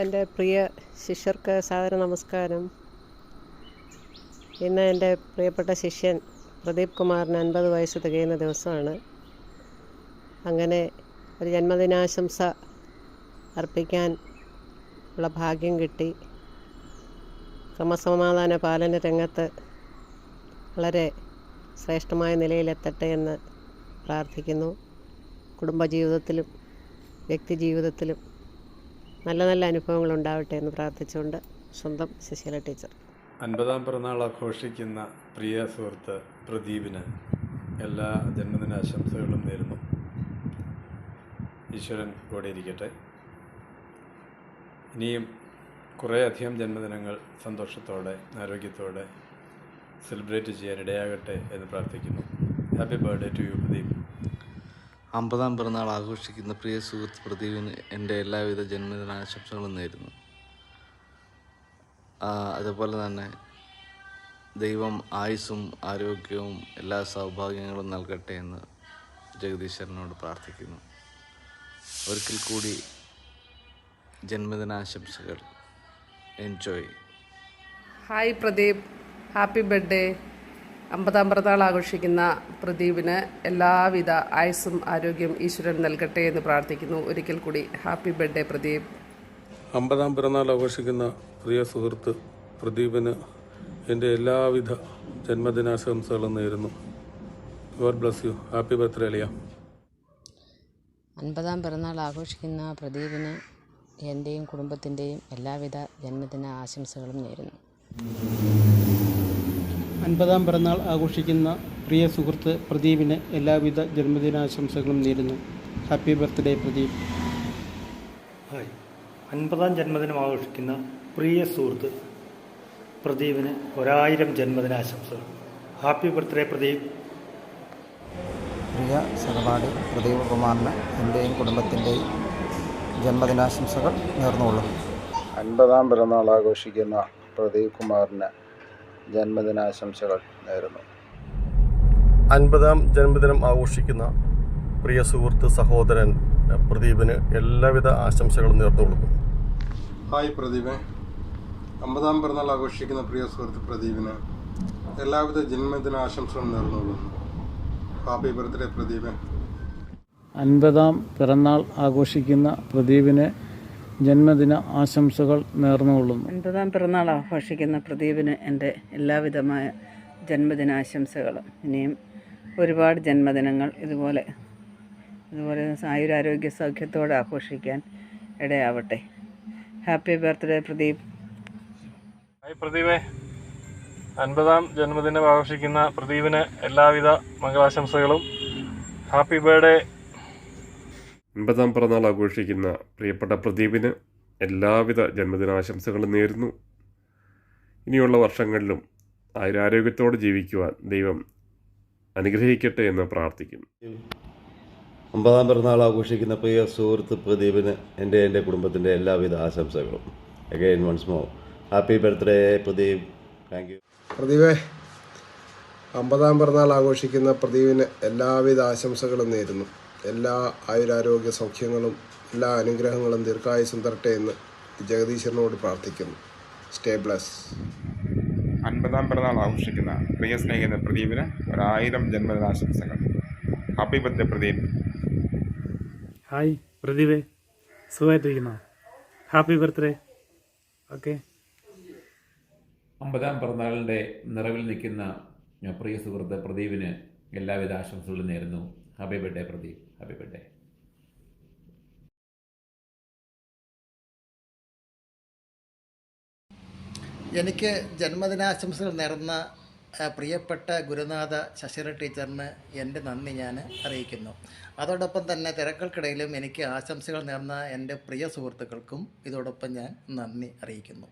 എൻ്റെ പ്രിയ ശിഷ്യർക്ക് സാദര നമസ്കാരം. ഇന്ന് എൻ്റെ പ്രിയപ്പെട്ട ശിഷ്യൻ പ്രദീപ് കുമാറിന് 50 വയസ്സ് തികയുന്ന ദിവസമാണ്. അങ്ങനെ ഒരു ജന്മദിനാശംസ അർപ്പിക്കാൻ ഉള്ള ഭാഗ്യം കിട്ടി. ക്രമസമാധാന പാലന രംഗത്ത് വളരെ ശ്രേഷ്ഠമായ നിലയിലെത്തട്ടെ എന്ന് പ്രാർത്ഥിക്കുന്നു. കുടുംബജീവിതത്തിലും വ്യക്തിജീവിതത്തിലും നല്ല നല്ല അനുഭവങ്ങൾ ഉണ്ടാവട്ടെ എന്ന് പ്രാർത്ഥിച്ചുകൊണ്ട് സ്വന്തം ശശികല ടീച്ചർ. 50-ാം പിറന്നാൾ ആഘോഷിക്കുന്ന പ്രിയ സുഹൃത്ത് പ്രദീപിന് എല്ലാ ജന്മദിനാശംസകളും നേരുന്നു. ഈശ്വരൻ കൂടെ ഇരിക്കട്ടെ. ഇനിയും കുറേയധികം ജന്മദിനങ്ങൾ സന്തോഷത്തോടെ ആരോഗ്യത്തോടെ സെലിബ്രേറ്റ് ചെയ്യാൻ ഇടയാകട്ടെ എന്ന് പ്രാർത്ഥിക്കുന്നു. Happy birthday to you Pradeep. 50-ാം പിറന്നാൾ ആഘോഷിക്കുന്ന പ്രിയ സുഹൃത്ത് പ്രദീപിന് എൻ്റെ എല്ലാവിധ ജന്മദിനാശംസകളും നേരുന്നു. അതുപോലെ തന്നെ ദൈവം ആയുസ്സും ആരോഗ്യവും എല്ലാ സൗഭാഗ്യങ്ങളും നൽകട്ടെ എന്ന് ജഗദീശ്വരനോട് പ്രാർത്ഥിക്കുന്നു. ഒരിക്കൽ കൂടി ജന്മദിനാശംസകൾ. Enjoy. Hi Pradeep, happy birthday. 50-ാം പിറന്നാൾ ആഘോഷിക്കുന്ന പ്രദീപിന് എല്ലാവിധ ആയുസ്സും ആരോഗ്യം ഈശ്വരൻ നൽകട്ടെ എന്ന് പ്രാർത്ഥിക്കുന്നു. ഒരിക്കൽ കൂടി ഹാപ്പി ബർത്ത്ഡേ പ്രദീപ്. 50-ാം പിറന്നാൾ ആഘോഷിക്കുന്ന പ്രിയ സുഹൃത്ത് പ്രദീപിന് എൻ്റെ എല്ലാവിധ ജന്മദിനാശംസകളും നേരുന്നു. God bless you. Happy birthday Aliya. 50-ാം പിറന്നാൾ ആഘോഷിക്കുന്ന പ്രദീപിന് എൻ്റെയും കുടുംബത്തിൻ്റെയും എല്ലാവിധ ജന്മദിന ആശംസകളും നേരുന്നു. 50-ാം പിറന്നാൾ ആഘോഷിക്കുന്ന പ്രിയ സുഹൃത്ത് പ്രദീപിന് എല്ലാവിധ ജന്മദിനാശംസകളും നേരുന്നു. Happy birthday Pradeep. ഹായ്. 50-ാം ജന്മദിനം ആഘോഷിക്കുന്ന പ്രിയ സുഹൃത്ത് പ്രദീപിന് 1000 ജന്മദിനാശംസകൾ. Happy birthday Pradeep. പ്രിയ സഹപാഠി പ്രദീപ് കുമാറിന് എൻ്റെയും കുടുംബത്തിൻ്റെയും ജന്മദിനാശംസകൾ നേർന്നുകൊള്ളുന്നു. 50-ാം പിറന്നാൾ ആഘോഷിക്കുന്ന പ്രദീപ് കുമാറിന് ജന്മദിനാശംസകൾ നേരുന്നു. 50-ാം ജന്മദിനം ആഘോഷിക്കുന്ന പ്രിയ സുഹൃത്ത് സഹോദരൻ പ്രദീപിന് എല്ലാവിധ ആശംസകളും നേർന്നുകൊള്ളുന്നു. ഹായ് പ്രദീപ്. 50-ാം പിറന്നാൾ ആഘോഷിക്കുന്ന പ്രിയ സുഹൃത്ത് പ്രദീപിന് എല്ലാവിധ ജന്മദിനാശംസകളും നേർന്നുകൊള്ളുന്നു. Happy birthday Pradeep. 50-ാം പിറന്നാൾ ആഘോഷിക്കുന്ന പ്രദീപിന് ജന്മദിന ആശംസകൾ നേർന്നുകൊള്ളുന്നു. 50-ാം പിറന്നാൾ ആഘോഷിക്കുന്ന പ്രദീപിന് എൻ്റെ എല്ലാവിധമായ ജന്മദിനാശംസകളും. ഇനിയും ഒരുപാട് ജന്മദിനങ്ങൾ ഇതുപോലെ ആയുരാരോഗ്യ സൗഖ്യത്തോടെ ആഘോഷിക്കാൻ ഇടയാവട്ടെ. Happy birthday Pradeep. ഹായ് പ്രദീപേ. 50-ാം ജന്മദിനം ആഘോഷിക്കുന്ന പ്രദീപിന് എല്ലാവിധ മംഗളാശംസകളും. Happy birthday. 50-ാം പിറന്നാൾ ആഘോഷിക്കുന്ന പ്രിയപ്പെട്ട പ്രദീപിന് എല്ലാവിധ ജന്മദിനാശംസകളും നേരുന്നു. ഇനിയുള്ള വർഷങ്ങളിലും ആയുരാരോഗ്യത്തോടെ ജീവിക്കുവാൻ ദൈവം അനുഗ്രഹിക്കട്ടെ എന്ന് പ്രാർത്ഥിക്കുന്നു. 50-ാം പിറന്നാൾ ആഘോഷിക്കുന്ന പ്രിയ സുഹൃത്ത് പ്രദീപിന് എൻ്റെ കുടുംബത്തിൻ്റെ എല്ലാവിധ ആശംസകളും. Again once more happy birthday Pradeep. Thank you. പ്രദീപേ, 50-ാം പിറന്നാൾ ആഘോഷിക്കുന്ന പ്രദീപിന് എല്ലാവിധ ആശംസകളും നേരുന്നു. എല്ലാ ആയുരാരോഗ്യ സൗഖ്യങ്ങളും എല്ലാ അനുഗ്രഹങ്ങളും ദീർഘായുസ്സും തരട്ടെ എന്ന് ജഗദീശ്വരനോട് പ്രാർത്ഥിക്കുന്നു. Stay bless. 50-ാം പിറന്നാൾ ആഘോഷിക്കുന്ന പ്രിയ സ്നേഹിത പ്രദീപിന് 1000 ജന്മദിനാശംസകൾ. Happy birthday Pradeep. ഹായ് പ്രദീപേ, സുഖമായിട്ടിരിക്കുന്നോ? Happy birthday. ഓക്കെ. 50-ാം പിറന്നാളിൻ്റെ നിറവിൽ നിൽക്കുന്ന പ്രിയ സുഹൃത്ത് പ്രദീപിന് എല്ലാവിധ ആശംസകളും നേരുന്നു. Happy birthday Pradeep. Happy birthday. എനിക്ക് ജന്മദിനാശംസകൾ നേർന്ന പ്രിയപ്പെട്ട ഗുരുനാഥ ശശികല ടീച്ചറിന് എൻ്റെ നന്ദി ഞാൻ അറിയിക്കുന്നു. അതോടൊപ്പം തന്നെ തിരക്കൾക്കിടയിലും എനിക്ക് ആശംസകൾ നേർന്ന എൻ്റെ പ്രിയ സുഹൃത്തുക്കൾക്കും ഇതോടൊപ്പം ഞാൻ നന്ദി അറിയിക്കുന്നു.